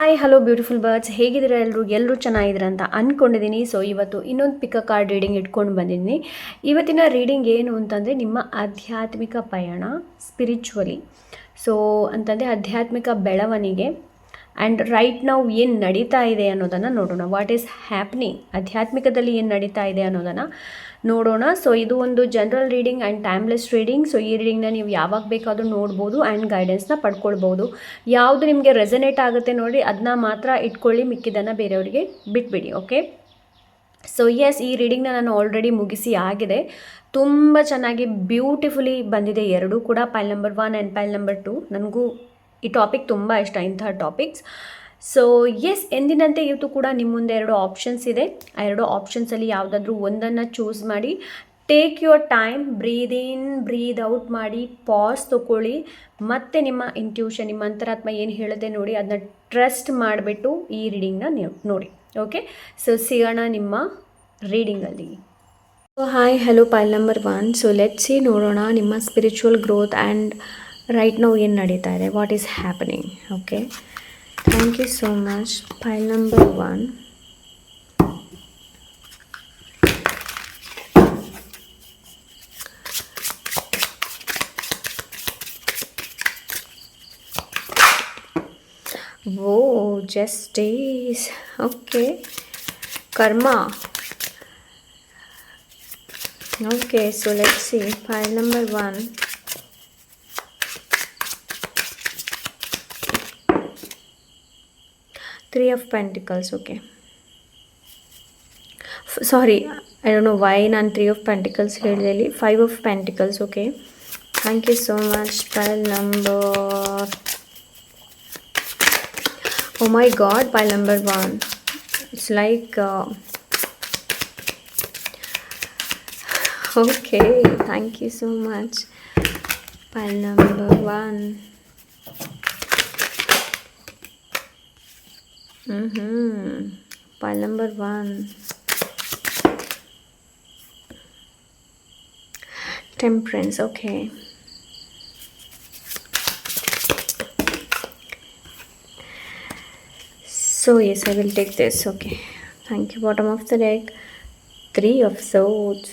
Hi hello beautiful birds, ಹೇಗಿದ್ದೀರಾ ಎಲ್ಲರೂ ಚೆನ್ನಾಗಿದ್ದೀರಾ ಅಂತ ಅಂದ್ಕೊಂಡಿದ್ದೀನಿ. ಸೊ ಇವತ್ತು ಇನ್ನೊಂದು ಪಿಕ್ ಕಾರ್ಡ್ ರೀಡಿಂಗ್ ಇಟ್ಕೊಂಡು ಬಂದಿದ್ದೀನಿ. ಇವತ್ತಿನ ರೀಡಿಂಗ್ ಏನು ಅಂತಂದರೆ ನಿಮ್ಮ ಆಧ್ಯಾತ್ಮಿಕ ಪಯಣ, ಸ್ಪಿರಿಚುವಲಿ. ಸೊ ಅಂತಂದರೆ ಆಧ್ಯಾತ್ಮಿಕ ಬೆಳವಣಿಗೆ ಆ್ಯಂಡ್ ರೈಟ್ ನಾವು ಏನು ನಡೀತಾ ಇದೆ ಅನ್ನೋದನ್ನು ನೋಡೋಣ. ವಾಟ್ ಈಸ್ ಹ್ಯಾಪ್ನಿಂಗ್, ಆಧ್ಯಾತ್ಮಿಕದಲ್ಲಿ ಏನು ನಡೀತಾ ಇದೆ ಅನ್ನೋದನ್ನು ನೋಡೋಣ. ಸೊ ಇದು ಒಂದು general reading and timeless reading. So ಈ ರೀಡಿಂಗ್ನ ನೀವು ಯಾವಾಗ ಬೇಕಾದರೂ ನೋಡ್ಬೋದು ಆ್ಯಂಡ್ ಗೈಡೆನ್ಸ್ನ ಪಡ್ಕೊಳ್ಬೋದು. ಯಾವುದು ನಿಮಗೆ ರೆಸನೇಟ್ ಆಗುತ್ತೆ ನೋಡಿ ಅದನ್ನ ಮಾತ್ರ ಇಟ್ಕೊಳ್ಳಿ, ಮಿಕ್ಕಿದ್ದನ್ನು ಬೇರೆಯವರಿಗೆ ಬಿಟ್ಬಿಡಿ. ಓಕೆ, ಸೊ ಎಸ್, ಈ ರೀಡಿಂಗ್ನ ನಾನು ಆಲ್ರೆಡಿ ಮುಗಿಸಿ ಆಗಿದೆ. ತುಂಬ ಚೆನ್ನಾಗಿ ಬ್ಯೂಟಿಫುಲಿ ಬಂದಿದೆ ಎರಡೂ ಕೂಡ, ಪೈಲ್ ನಂಬರ್ 1 ಆ್ಯಂಡ್ ಪೈಲ್ ನಂಬರ್ 2. ನನಗೂ ಈ ಟಾಪಿಕ್ ತುಂಬ ಇಷ್ಟ, ಇಂತಹ ಟಾಪಿಕ್ಸ್. ಸೊ ಎಸ್, ಎಂದಿನಂತೆ ಇವತ್ತು ಕೂಡ ನಿಮ್ಮ ಮುಂದೆ 2 ಆಪ್ಷನ್ಸ್ ಇದೆ. ಆ 2 ಆಪ್ಷನ್ಸಲ್ಲಿ ಯಾವುದಾದ್ರೂ ಒಂದನ್ನು ಚೂಸ್ ಮಾಡಿ. Take your time, breathe in breathe out ಮಾಡಿ, ಪಾಸ್ ತೊಗೊಳ್ಳಿ, ಮತ್ತು ನಿಮ್ಮ ಇಂಟ್ಯೂಷನ್, ನಿಮ್ಮ ಅಂತರಾತ್ಮ ಏನು ಹೇಳುತ್ತೆ ನೋಡಿ ಅದನ್ನ ಟ್ರಸ್ಟ್ ಮಾಡಿಬಿಟ್ಟು ಈ ರೀಡಿಂಗ್ನ ನೋಡಿ. ಓಕೆ, ಸೊ ಸಿಗೋಣ ನಿಮ್ಮ ರೀಡಿಂಗಲ್ಲಿ. So hi hello pile number 1. So let's see, ನೋಡೋಣ ನಿಮ್ಮ ಸ್ಪಿರಿಚುವಲ್ ಗ್ರೋತ್ ಆ್ಯಂಡ್ ರೈಟ್ ನಾವು ಏನು ನಡೀತಾ ಇದೆ, what is happening. Okay, thank you so much. ಪೈಲ್ number 1. Whoa, justice. Okay, karma. Okay, so let's see, pile number 1. Three of Pentacles. Okay, sorry, I don't know why ನಾನು 3 of Pentacles ಹೇಳಿದೆ. 5 of Pentacles. Okay, thank you so much. Pile number, oh my god, pile number 1. It's like okay, thank you so much. Pile number 1. Pile number 1. Temperance. Okay, so yes, I will take this. Okay, thank you. Bottom of the deck, 3 of Swords.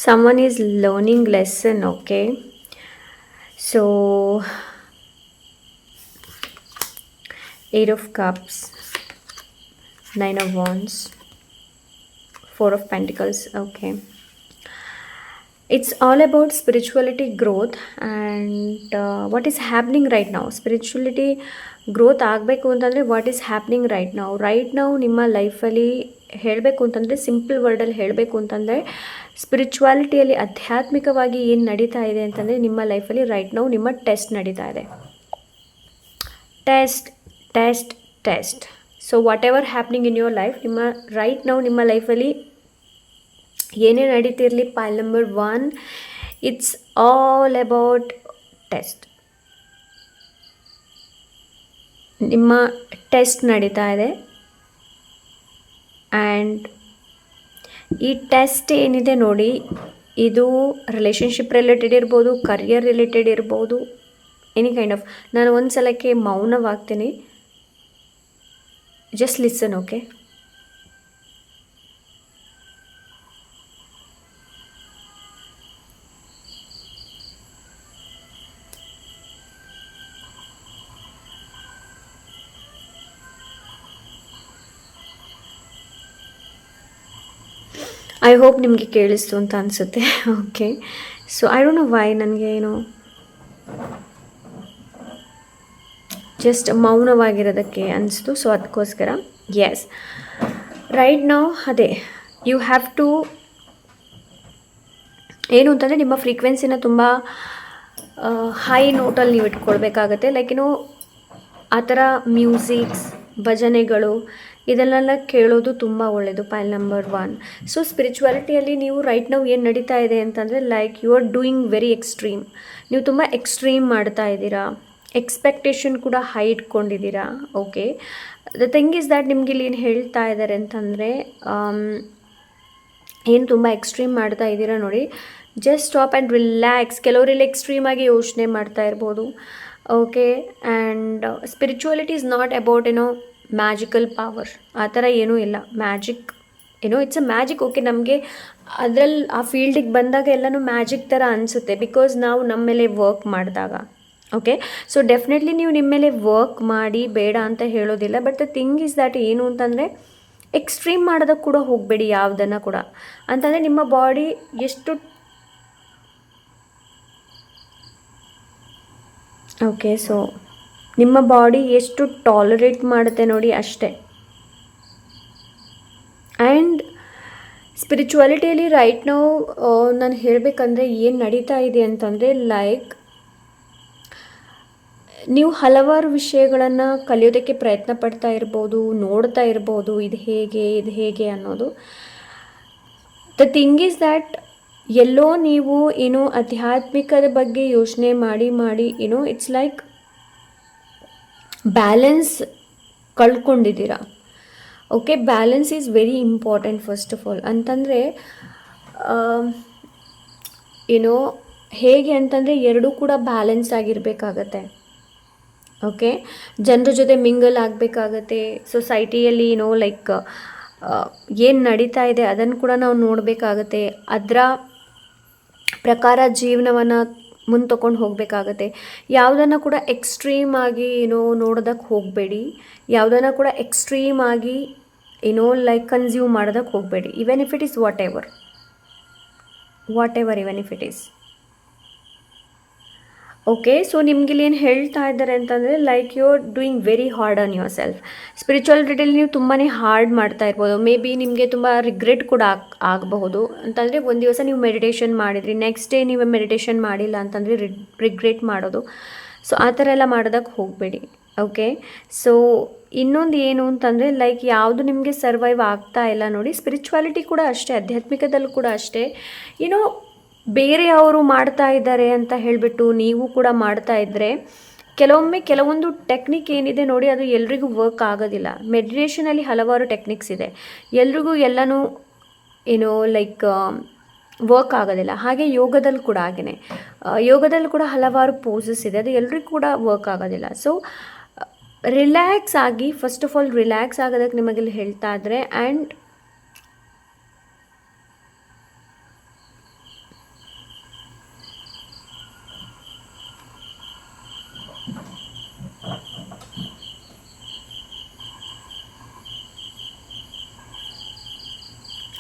Someone is learning lesson. Okay, so 8 of Cups, 9 of Wands, 4 of Pentacles. Okay, it's all about spirituality growth and what is happening right now. Spirituality growth ಆಗಬೇಕು ಅಂತಂದರೆ what is happening right ನಾವು ನಿಮ್ಮ ಲೈಫಲ್ಲಿ ಹೇಳಬೇಕು ಅಂತಂದರೆ, simple ವರ್ಡಲ್ಲಿ ಹೇಳಬೇಕು ಅಂತಂದರೆ, ಸ್ಪಿರಿಚುವಾಲಿಟಿಯಲ್ಲಿ ಆಧ್ಯಾತ್ಮಿಕವಾಗಿ ಏನು ನಡೀತಾ ಇದೆ ಅಂತಂದರೆ ನಿಮ್ಮ ಲೈಫಲ್ಲಿ ರೈಟ್ ನಾವು ನಿಮ್ಮ ಟೆಸ್ಟ್ ನಡೀತಾ ಇದೆ. Test. So whatever happening in your life, ನಿಮ್ಮ ರೈಟ್ ನಾವು ನಿಮ್ಮ ಲೈಫಲ್ಲಿ ಏನೇ ನಡೀತಿರಲಿ, pile number 1, it's all about test. ನಿಮ್ಮ ಟೆಸ್ಟ್ ನಡೀತಾ ಇದೆ ಆ್ಯಂಡ್ ಈ ಟೆಸ್ಟ್ ಏನಿದೆ ನೋಡಿ, ಇದು ರಿಲೇಷನ್ಶಿಪ್ ರಿಲೇಟೆಡ್ ಇರ್ಬೋದು, ಕರಿಯರ್ ರಿಲೇಟೆಡ್ ಇರ್ಬೋದು, ಎನಿ ಕೈಂಡ್ ಆಫ್. ನಾನು ಒಂದು ಸಲಕ್ಕೆ ಮೌನವಾಗ್ತೀನಿ, just listen. Okay, I hope ನಿಮಗೆ ಕೇಳಿಸ್ತು ಅಂತ ಅನಿಸುತ್ತೆ. Okay, so I don't know why ನನಗೆ ಏನು ಜಸ್ಟ್ ಮೌನವಾಗಿರೋದಕ್ಕೆ ಅನಿಸ್ತು. ಸೊ ಅದಕ್ಕೋಸ್ಕರ ಎಸ್, ರೈಟ್ ನಾವು ಅದೇ ಯು ಹ್ಯಾವ್ ಟು ಏನು ಅಂತಂದರೆ ನಿಮ್ಮ ಫ್ರೀಕ್ವೆನ್ಸಿನ ತುಂಬ ಹೈ ನೋಟಲ್ಲಿ ನೀವು ಇಟ್ಕೊಳ್ಬೇಕಾಗತ್ತೆ. ಲೈಕ್ ಆ ಥರ ಮ್ಯೂಸಿಕ್ಸ್, ಭಜನೆಗಳು ಇದನ್ನೆಲ್ಲ ಕೇಳೋದು ತುಂಬ ಒಳ್ಳೆಯದು. ಪೈಲ್ ನಂಬರ್ 1. ಸೊ ಸ್ಪಿರಿಚುವಾಲಿಟಿಯಲ್ಲಿ ನೀವು ರೈಟ್ ನಾವು ಏನು ನಡೀತಾ ಇದೆ ಅಂತಂದರೆ, like you are doing very extreme. ನೀವು ತುಂಬ ಎಕ್ಸ್ಟ್ರೀಮ್ ಮಾಡ್ತಾ ಇದ್ದೀರಾ, ಎಕ್ಸ್ಪೆಕ್ಟೇಷನ್ ಕೂಡ ಹೈ ಇಟ್ಕೊಂಡಿದ್ದೀರಾ. Okay, the thing is that ನಿಮ್ಗೆ ಇಲ್ಲಿ ಏನು ಹೇಳ್ತಾ ಇದ್ದಾರೆ ಅಂತಂದರೆ, ಏನು ತುಂಬ ಎಕ್ಸ್ಟ್ರೀಮ್ ಮಾಡ್ತಾ ಇದ್ದೀರಾ ನೋಡಿ, ಜಸ್ಟ್ ಸ್ಟಾಪ್ ಆ್ಯಂಡ್ ರಿಲ್ಯಾಕ್ಸ್. ಕೆಲವರೆಲ್ಲ ಎಕ್ಸ್ಟ್ರೀಮಾಗಿ ಯೋಚನೆ ಮಾಡ್ತಾ ಇರ್ಬೋದು, okay. And spirituality is not about magical power, ಆ ಥರ ಏನೂ ಇಲ್ಲ. Magic it's a magic. Okay, ನಮಗೆ ಅದರಲ್ಲಿ ಆ ಫೀಲ್ಡಿಗೆ ಬಂದಾಗ ಎಲ್ಲನೂ ಮ್ಯಾಜಿಕ್ ಥರ ಅನಿಸುತ್ತೆ, ಬಿಕಾಸ್ ನಾವು ನಮ್ಮ ಮೇಲೆ ವರ್ಕ್ ಮಾಡಿದಾಗ. ಓಕೆ, ಸೊ ಡೆಫಿನೆಟ್ಲಿ ನೀವು ನಿಮ್ಮ ಮೇಲೆ ವರ್ಕ್ ಮಾಡಿ, ಬೇಡ ಅಂತ ಹೇಳೋದಿಲ್ಲ. But the thing is that ಏನು ಅಂತಂದರೆ, ಎಕ್ಸ್ಟ್ರೀಮ್ ಮಾಡೋದಕ್ಕೆ ಕೂಡ ಹೋಗಬೇಡಿ ಯಾವುದನ್ನು ಕೂಡ. ಅಂತಂದರೆ ನಿಮ್ಮ ಬಾಡಿ ಎಷ್ಟು ಓಕೆ, ಸೊ ನಿಮ್ಮ ಬಾಡಿ ಎಷ್ಟು ಟಾಲರೇಟ್ ಮಾಡುತ್ತೆ ನೋಡಿ, ಅಷ್ಟೇ. ಆ್ಯಂಡ್ ಸ್ಪಿರಿಚುವಾಲಿಟಿಯಲ್ಲಿ ರೈಟ್ ನಾವು ನಾನು ಹೇಳಬೇಕಂದ್ರೆ ಏನು ನಡೀತಾ ಇದೆ ಅಂತಂದರೆ, ಲೈಕ್ ನೀವು ಹಲವಾರು ವಿಷಯಗಳನ್ನು ಕಲಿಯೋದಕ್ಕೆ ಪ್ರಯತ್ನ ಪಡ್ತಾ ಇರ್ಬೋದು, ನೋಡ್ತಾ ಇರ್ಬೋದು, ಇದು ಹೇಗೆ ಅನ್ನೋದು. ದ ಥಿಂಗ್ ಈಸ್ ದ್ಯಾಟ್ ಎಲ್ಲೋ ನೀವು ಆಧ್ಯಾತ್ಮಿಕದ ಬಗ್ಗೆ ಯೋಚನೆ ಮಾಡಿ ಇಟ್ಸ್ ಲೈಕ್ ಬ್ಯಾಲೆನ್ಸ್ ಕಳ್ಕೊಂಡಿದ್ದೀರಾ. Okay, balance is very important first of all. ಅಂತಂದರೆ ಹೇಗೆ ಅಂತಂದರೆ, ಎರಡೂ ಕೂಡ ಬ್ಯಾಲೆನ್ಸ್ ಆಗಿರಬೇಕಾಗತ್ತೆ. ಓಕೆ, ಜನರ ಜೊತೆ ಮಿಂಗಲ್ ಆಗಬೇಕಾಗತ್ತೆ. ಸೊಸೈಟಿಯಲ್ಲಿ ಲೈಕ್ ಏನು ನಡೀತಾ ಇದೆ ಅದನ್ನು ಕೂಡ ನಾವು ನೋಡಬೇಕಾಗತ್ತೆ. ಅದರ ಪ್ರಕಾರ ಜೀವನವನ್ನು ಮುಂದೆ ತೊಗೊಂಡು ಹೋಗಬೇಕಾಗತ್ತೆ. ಯಾವುದನ್ನು ಕೂಡ ಎಕ್ಸ್ಟ್ರೀಮ್ ಆಗಿ ನೋಡೋದಕ್ಕೆ ಹೋಗಬೇಡಿ. ಯಾವುದನ್ನು ಕೂಡ ಎಕ್ಸ್ಟ್ರೀಮ್ ಆಗಿ ಲೈಕ್ ಕನ್ಸ್ಯೂಮ್ ಮಾಡೋದಕ್ಕೆ ಹೋಗಬೇಡಿ. Even if it is whatever even if it is okay. So ನಿಮ್ಗೆ ಏನು ಹೇಳ್ತಾ ಇದ್ದಾರೆ ಅಂತಂದರೆ, like you are doing very hard on yourself. ಸ್ಪಿರಿಚುವಾಲಿಟಿಯಲ್ಲಿ ನೀವು ತುಂಬಾ ಹಾರ್ಡ್ ಮಾಡ್ತಾ ಇರ್ಬೋದು. ಮೇ ಬಿ ನಿಮಗೆ ತುಂಬ ರಿಗ್ರೆಟ್ ಕೂಡ ಆಗಬಹುದು. ಅಂತಂದರೆ ಒಂದು ದಿವಸ ನೀವು ಮೆಡಿಟೇಷನ್ ಮಾಡಿದ್ರಿ, ನೆಕ್ಸ್ಟ್ ಡೇ ನೀವು ಮೆಡಿಟೇಷನ್ ಮಾಡಿಲ್ಲ ಅಂತಂದರೆ ರಿಗ್ರೆಟ್ ಮಾಡೋದು. ಸೊ ಆ ಥರ ಎಲ್ಲ ಮಾಡೋದಕ್ಕೆ ಹೋಗಬೇಡಿ. ಓಕೆ, ಸೊ ಇನ್ನೊಂದು ಏನು ಅಂತಂದರೆ, ಲೈಕ್ ಯಾವುದು ನಿಮಗೆ ಸರ್ವೈವ್ ಆಗ್ತಾ ಇಲ್ಲ ನೋಡಿ. ಸ್ಪಿರಿಚುವಾಲಿಟಿ ಕೂಡ ಅಷ್ಟೇ, ಆಧ್ಯಾತ್ಮಿಕದಲ್ಲೂ ಕೂಡ ಅಷ್ಟೇ. ಬೇರೆಯವರು ಮಾಡ್ತಾ ಇದ್ದಾರೆ ಅಂತ ಹೇಳಿಬಿಟ್ಟು ನೀವು ಕೂಡ ಮಾಡ್ತಾ ಇದ್ದರೆ, ಕೆಲವೊಂದು ಟೆಕ್ನಿಕ್ ಏನಿದೆ ನೋಡಿ, ಅದು ಎಲ್ರಿಗೂ ವರ್ಕ್ ಆಗೋದಿಲ್ಲ. ಮೆಡಿಟೇಷನಲ್ಲಿ ಹಲವಾರು ಟೆಕ್ನಿಕ್ಸ್ ಇದೆ, ಎಲ್ರಿಗೂ ಎಲ್ಲನೂ ಲೈಕ್ ವರ್ಕ್ ಆಗೋದಿಲ್ಲ. ಹಾಗೆ ಯೋಗದಲ್ಲಿ ಕೂಡ ಯೋಗದಲ್ಲಿ ಕೂಡ ಹಲವಾರು ಪೋಸಸ್ ಇದೆ, ಅದು ಎಲ್ರಿಗೂ ಕೂಡ ವರ್ಕ್ ಆಗೋದಿಲ್ಲ. ಸೊ ರಿಲ್ಯಾಕ್ಸ್ ಆಗಿ, ಫಸ್ಟ್ ಆಫ್ ಆಲ್ ರಿಲ್ಯಾಕ್ಸ್ ಆಗೋದಕ್ಕೆ ನಿಮಗೆಲ್ಲ ಹೇಳ್ತಾ ಇದ್ರೆ. And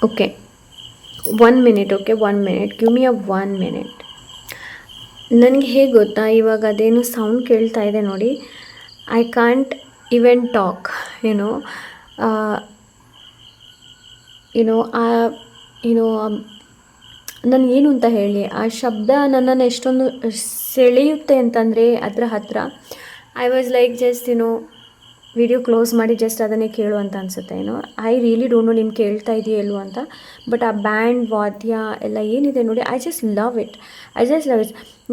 okay, 1 minute. Okay, 1 minute. Give me 1 minute. ನನಗೆ ಹೇಗೆ ಗೊತ್ತಾ, ಇವಾಗ ಅದೇನು ಸೌಂಡ್ ಕೇಳ್ತಾ ಇದೆ ನೋಡಿ, ಐ ಕಾಂಟ್ ಇವನ್ ಟಾಕ್. ನನಗೇನು ಅಂತ ಹೇಳಿ, ಆ ಶಬ್ದ ನನ್ನನ್ನು ಎಷ್ಟೊಂದು ಸೆಳೆಯುತ್ತೆ ಅಂತಂದರೆ ಅದರ ಹತ್ರ. I was like just video close ಮಾಡಿ ಜಸ್ಟ್ ಅದನ್ನೇ ಕೇಳು ಅಂತ ಅನಿಸುತ್ತೆ. ಐ ರಿಯಲಿ ಡೋಂಟ್ ನೋ ನಿಮ್ಗೆ ಕೇಳ್ತಾ ಇದೆಯೋ ಇಲ್ವೋ ಅಂತ. ಬಟ್ ಆ ಬ್ಯಾಂಡ್ ವಾದ್ಯ ಎಲ್ಲ ಏನಿದೆ ನೋಡಿ, ಐ ಜಸ್ಟ್ ಲವ್ ಇಟ್.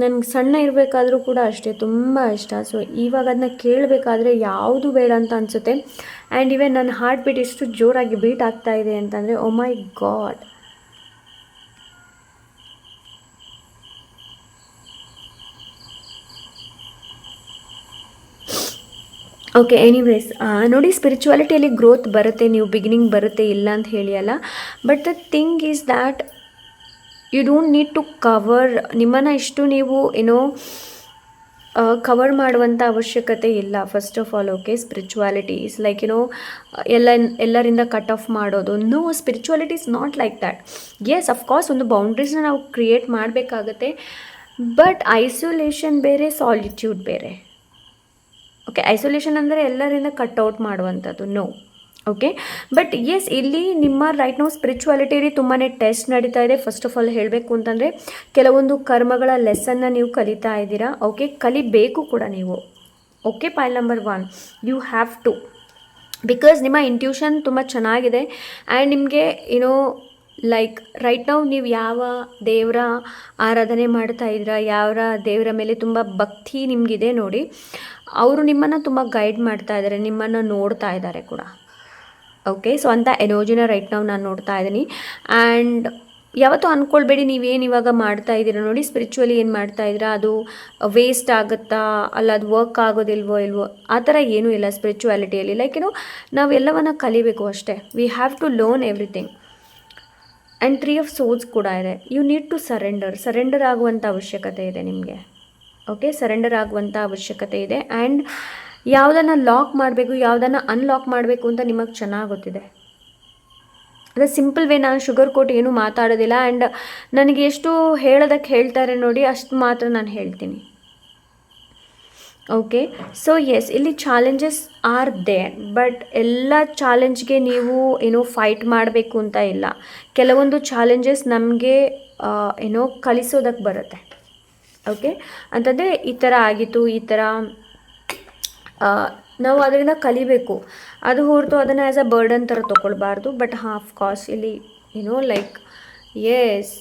ನನಗೆ ಸಣ್ಣ ಇರಬೇಕಾದ್ರೂ ಕೂಡ ಅಷ್ಟೇ ತುಂಬ ಇಷ್ಟ. ಸೊ ಇವಾಗ ಅದನ್ನ ಕೇಳಬೇಕಾದ್ರೆ ಯಾವುದು ಬೇಡ ಅಂತ ಅನಿಸುತ್ತೆ. ಆ್ಯಂಡ್ ಇವನ್ ನನ್ನ ಹಾರ್ಟ್ ಬೀಟ್ ಎಷ್ಟು ಜೋರಾಗಿ ಬೀಟ್ ಆಗ್ತಾ ಇದೆ ಅಂತಂದರೆ, ಓ ಮೈ ಗಾಡ್. ಓಕೆ, ಎನಿವೇಸ್ ನೋಡಿ, ಸ್ಪಿರಿಚುವಾಲಿಟಿಯಲ್ಲಿ ಗ್ರೋತ್ ಬರುತ್ತೆ, ನೀವು ಬಿಗಿನಿಂಗ್ ಬರುತ್ತೆ, ಇಲ್ಲ ಅಂತ ಹೇಳಿ ಅಲ್ಲ. But the thing is that you don't need to cover. ನಿಮ್ಮನ್ನು ಇಷ್ಟು ನೀವು ಕವರ್ ಮಾಡುವಂಥ ಅವಶ್ಯಕತೆ ಇಲ್ಲ first of all. Okay, spirituality is like ಎಲ್ಲರಿಂದ ಕಟ್ ಆಫ್ ಮಾಡೋದು. No, spirituality is not like that. Yes, of course ಒಂದು ಬೌಂಡ್ರೀಸ್ನ ನಾವು ಕ್ರಿಯೇಟ್ ಮಾಡಬೇಕಾಗತ್ತೆ. ಬಟ್ ಐಸೋಲೇಷನ್ ಬೇರೆ, ಸಾಲಿಟ್ಯೂಡ್ ಬೇರೆ. ಓಕೆ, ಐಸೋಲೇಷನ್ ಅಂದರೆ ಎಲ್ಲರಿಂದ ಕಟ್ಔಟ್ ಮಾಡುವಂಥದ್ದು. ನೋ. ಓಕೆ, ಬಟ್ ಎಸ್, ಇಲ್ಲಿ ನಿಮ್ಮ ರೈಟ್ ನಾವು ಸ್ಪಿರಿಚುವಾಲಿಟಿಯಲ್ಲಿ ತುಂಬಾ ಟೆಸ್ಟ್ ನಡೀತಾ ಇದೆ. ಫಸ್ಟ್ ಆಫ್ ಆಲ್ ಹೇಳಬೇಕು ಅಂತಂದರೆ, ಕೆಲವೊಂದು ಕರ್ಮಗಳ ಲೆಸನ್ನ ನೀವು ಕಲಿತಾ ಇದ್ದೀರಾ. ಓಕೆ, ಕಲಿಬೇಕು ಕೂಡ ನೀವು. Okay, point number 1, you have to. Because ನಿಮ್ಮ ಇಂಟ್ಯೂಷನ್ ತುಂಬ ಚೆನ್ನಾಗಿದೆ. ಆ್ಯಂಡ್ ನಿಮಗೆ ಲೈಕ್ ರೈಟ್ ನಾವು ನೀವು ಯಾವ ದೇವರ ಆರಾಧನೆ ಮಾಡ್ತಾ ಇದ್ದೀರಾ, ಯಾವ ದೇವರ ಮೇಲೆ ತುಂಬ ಭಕ್ತಿ ನಿಮಗಿದೆ ನೋಡಿ, ಅವರು ನಿಮ್ಮನ್ನು ತುಂಬ ಗೈಡ್ ಮಾಡ್ತಾ ಇದ್ದಾರೆ, ನಿಮ್ಮನ್ನು ನೋಡ್ತಾ ಇದ್ದಾರೆ ಕೂಡ. ಓಕೆ, ಸೊ ಅಂಥ ಎನರ್ಜಿನ ರೈಟ್ ನಾವು ನಾನು ನೋಡ್ತಾ ಇದ್ದೀನಿ. ಆ್ಯಂಡ್ ಯಾವತ್ತೂ ಅಂದ್ಕೊಳ್ಬೇಡಿ ನೀವೇನು ಇವಾಗ ಮಾಡ್ತಾ ಇದ್ದೀರಾ ನೋಡಿ, ಸ್ಪಿರಿಚುವಲಿ ಏನು ಮಾಡ್ತಾ ಇದ್ದೀರಾ ಅದು ವೇಸ್ಟ್ ಆಗುತ್ತಾ, ಅಲ್ಲ ಅದು ವರ್ಕ್ ಆಗೋದಿಲ್ವೋ ಆ ಥರ ಏನೂ ಇಲ್ಲ ಸ್ಪಿರಿಚುವಾಲಿಟಿಯಲ್ಲಿ. ಲೈಕ್ ನಾವೆಲ್ಲವನ್ನ ಕಲಿಬೇಕು ಅಷ್ಟೇ. We have to learn everything. And 3 of source ಕೂಡ ಇದೆ. ಯು ನೀಡ್ ಟು ಸರೆಂಡರ್ ಆಗುವಂಥ ಅವಶ್ಯಕತೆ ಇದೆ ನಿಮಗೆ. ಓಕೆ, ಸರೆಂಡರ್ ಆಗುವಂಥ ಅವಶ್ಯಕತೆ ಇದೆ. ಆ್ಯಂಡ್ ಯಾವುದನ್ನು ಲಾಕ್ ಮಾಡಬೇಕು, ಯಾವುದನ್ನು ಅನ್ಲಾಕ್ ಮಾಡಬೇಕು ಅಂತ ನಿಮಗೆ ಚೆನ್ನಾಗಿ ಗೊತ್ತಿದೆ. ಅದೇ ಸಿಂಪಲ್ ವೇ, ನಾನು ಶುಗರ್ ಕೋಟ್ ಏನೂ ಮಾತಾಡೋದಿಲ್ಲ. ಆ್ಯಂಡ್ ನನಗೆ ಎಷ್ಟು ಹೇಳೋದಕ್ಕೆ ಹೇಳ್ತಾರೆ ನೋಡಿ, ಅಷ್ಟು ಮಾತ್ರ ನಾನು ಹೇಳ್ತೀನಿ. ಓಕೆ, ಸೊ ಎಸ್, ಇಲ್ಲಿ ಚಾಲೆಂಜಸ್ ಆರ್ ದೇರ್, ಬಟ್ ಎಲ್ಲ ಚಾಲೆಂಜ್ಗೆ ನೀವು ಫೈಟ್ ಮಾಡಬೇಕು ಅಂತ ಇಲ್ಲ. ಕೆಲವೊಂದು ಚಾಲೆಂಜಸ್ ನಮಗೆ ಕಲಿಸೋದಕ್ಕೆ ಬರುತ್ತೆ. ಓಕೆ, ಅಂತಂದರೆ ಈ ಥರ ಆಗಿತ್ತು, ಈ ಥರ ನಾವು ಅದರಿಂದ ಕಲಿಬೇಕು. ಅದು ಹೊರತು ಅದನ್ನು ಆ್ಯಸ್ ಅ ಬರ್ಡನ್ ಥರ ತೊಗೊಳ್ಬಾರ್ದು. ಬಟ್ ಆಫ್ ಕೋರ್ಸ್ ಇಲ್ಲಿ ಲೈಕ್ ಎಸ್,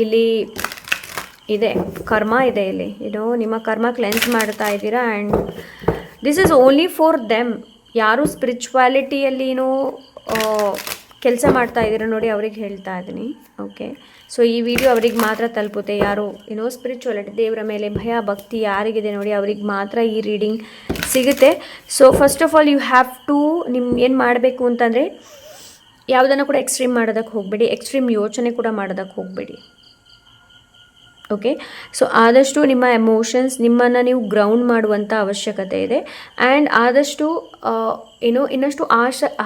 ಇಲ್ಲಿ ಇದೆ ಕರ್ಮ ಇದೆ. ಇಲ್ಲಿ ನಿಮ್ಮ ಕರ್ಮ ಕ್ಲೆನ್ಸ್ ಮಾಡ್ತಾ ಇದ್ದೀರಾ. And this is only for them. ಯಾರು ಸ್ಪಿರಿಚುವಾಲಿಟಿಯಲ್ಲಿ ಕೆಲಸ ಮಾಡ್ತಾ ಇದ್ದೀರಾ ನೋಡಿ, ಅವ್ರಿಗೆ ಹೇಳ್ತಾ ಇದ್ದೀನಿ. ಓಕೆ, ಸೊ ಈ ವಿಡಿಯೋ ಅವ್ರಿಗೆ ಮಾತ್ರ ತಲುಪುತ್ತೆ. ಯಾರು ಸ್ಪಿರಿಚುವಾಲಿಟಿ, ದೇವರ ಮೇಲೆ ಭಯ ಭಕ್ತಿ ಯಾರಿಗಿದೆ ನೋಡಿ, ಅವ್ರಿಗೆ ಮಾತ್ರ ಈ ರೀಡಿಂಗ್ ಸಿಗುತ್ತೆ. So first of all you have to ಏನು ಮಾಡಬೇಕು ಅಂತಂದರೆ, ಯಾವುದನ್ನು ಕೂಡ ಎಕ್ಸ್ಟ್ರೀಮ್ ಮಾಡೋದಕ್ಕೆ ಹೋಗಬೇಡಿ, ಎಕ್ಸ್ಟ್ರೀಮ್ ಯೋಚನೆ ಕೂಡ ಮಾಡೋದಕ್ಕೆ ಹೋಗಬೇಡಿ. ಓಕೆ, ಸೊ ಆದಷ್ಟು ನಿಮ್ಮ ಎಮೋಷನ್ಸ್, ನಿಮ್ಮನ್ನು ನೀವು ಗ್ರೌಂಡ್ ಮಾಡುವಂಥ ಅವಶ್ಯಕತೆ ಇದೆ. ಆ್ಯಂಡ್ ಆದಷ್ಟು ಇನ್ನಷ್ಟು